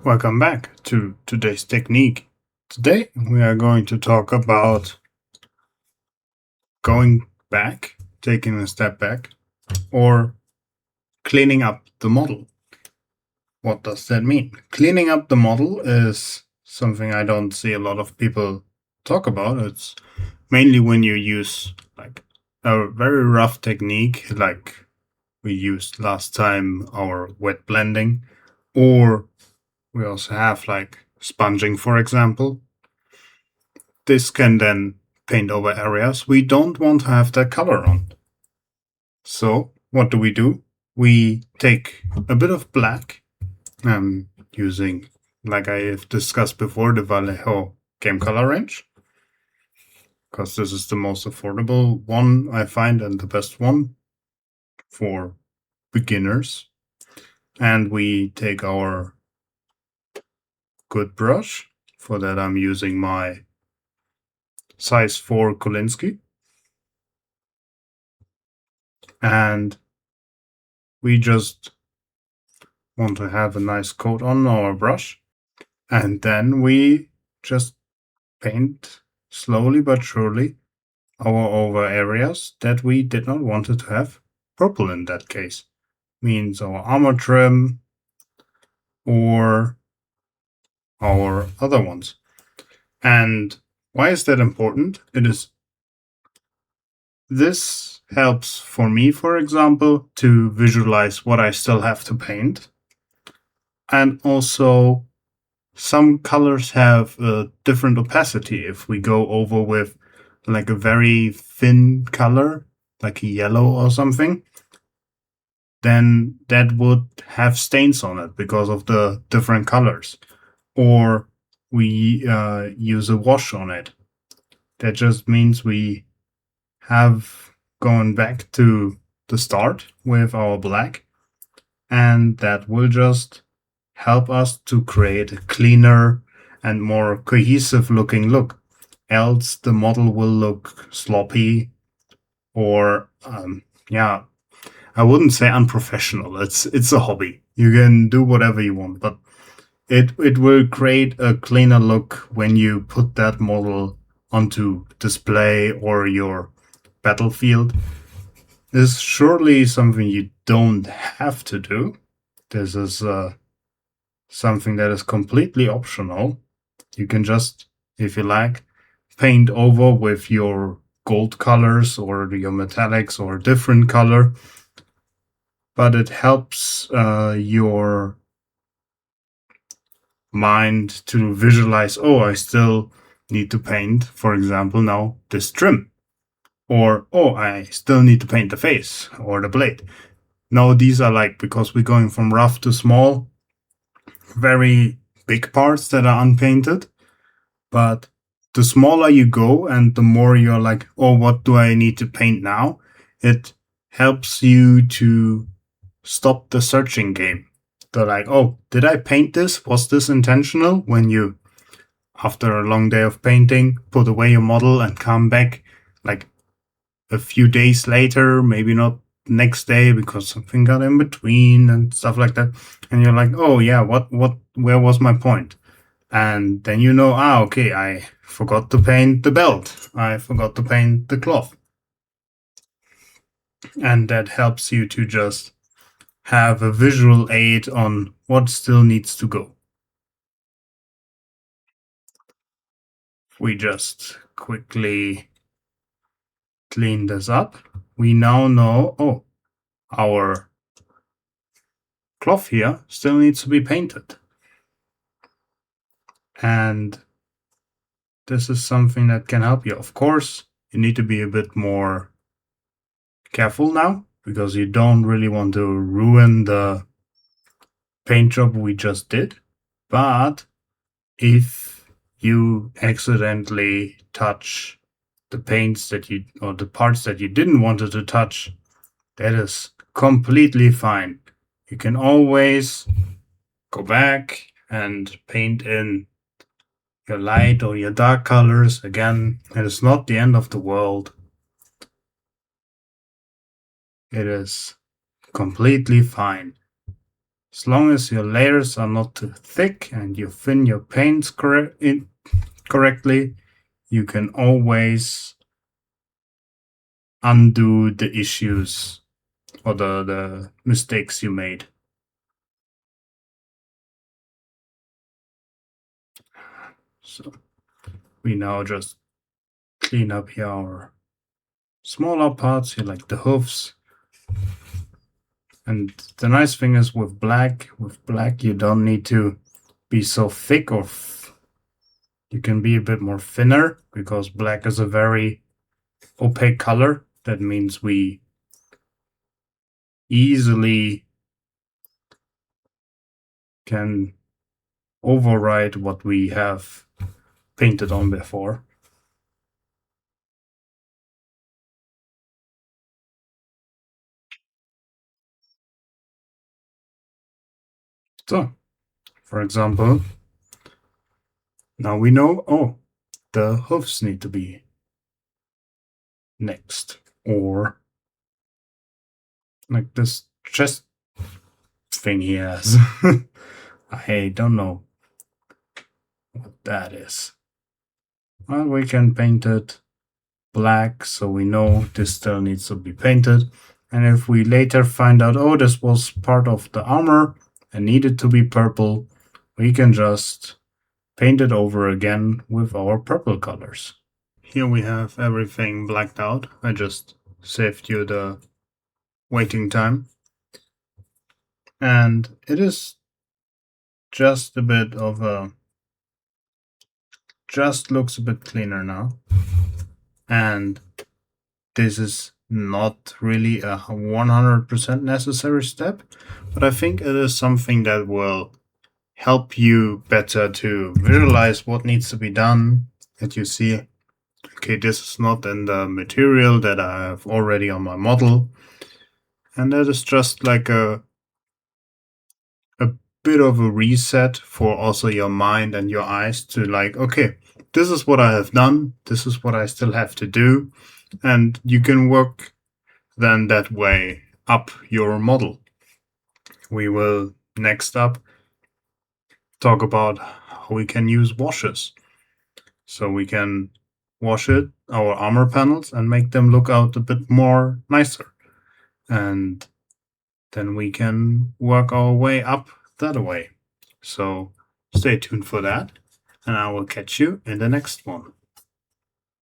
Welcome back to today's technique. Today we are going to talk about going back, taking a step back, or cleaning up the model. What does that mean? Cleaning up the model is something I don't see a lot of people talk about. It's mainly when you use like a very rough technique like we used last time, our wet blending, or we also have like sponging, for example. This can then paint over areas we don't want to have that color on. So what do? We take a bit of black, using, like I have discussed before, the Vallejo game color range, because this is the most affordable one I find and the best one for beginners. And we take our good brush. For that I'm using my size 4 Kolinsky. And we just want to have a nice coat on our brush. And then we just paint slowly but surely our over areas that we did not want it to have purple in that case. Means our armor trim or our other ones. And why is that important? This helps for me, for example, to visualize what I still have to paint. And also some colors have a different opacity. If we go over with like a very thin color, like a yellow or something, then that would have stains on it because of the different colors. Or we use a wash on it. That just means we have gone back to the start with our black, and that will just help us to create a cleaner and more cohesive looking look. Else the model will look sloppy or I wouldn't say unprofessional. It's a hobby. You can do whatever you want, but it will create a cleaner look when you put that model onto display or your battlefield. This is surely something you don't have to do. This is something that is completely optional. You can just, if you like, paint over with your gold colors or your metallics or a different color, but it helps your mind to visualize, oh, I still need to paint, for example, now this trim. Or, oh, I still need to paint the face or the blade. Now these are like, because we're going from rough to small, very big parts that are unpainted. But the smaller you go and the more you're like, oh, what do I need to paint now? It helps you to stop the searching game. They're like, oh, did I paint this? Was this intentional? When you, after a long day of painting, put away your model and come back like a few days later, maybe not next day because something got in between and stuff like that. And you're like, oh yeah, where was my point? And then you know, okay, I forgot to paint the belt. I forgot to paint the cloth. And that helps you to just have a visual aid on what still needs to go. We just quickly clean this up. We now know, oh, our cloth here still needs to be painted. And this is something that can help you. Of course, you need to be a bit more careful now because you don't really want to ruin the paint job we just did. But if you accidentally touch the paints that you, or the parts that you didn't want it to touch, that is completely fine. You can always go back and paint in your light or your dark colors. Again, it is not the end of the world. It is completely fine. As long as your layers are not too thick and you thin your paints correctly, you can always undo the issues or the mistakes you made. So we now just clean up here our smaller parts here, like the hoofs. And the nice thing is with black you don't need to be so thick, or you can be a bit more thinner, because black is a very opaque color. That means we easily can override what we have painted on before. So, for example, now we know, oh, the hoofs need to be next, or like this chest thing he has. I don't know what that is. Well, we can paint it black, so we know this still needs to be painted. And if we later find out, oh, this was part of the armor and needed to be purple, we can just paint it over again with our purple colors. Here we have everything blacked out. I just saved you the waiting time. And it is just a bit of a, just looks a bit cleaner now. And this is not really a 100% necessary step, but I think it is something that will help you better to visualize what needs to be done. That you see, okay, this is not in the material that I have already on my model. And that is just like a bit of a reset for also your mind and your eyes to like, okay, this is what I have done, this is what I still have to do, and you can work then that way up your model. We will next up talk about how we can use washes. So we can wash our armor panels and make them look out a bit more nicer. And then we can work our way up that way. So stay tuned for that, and I will catch you in the next one.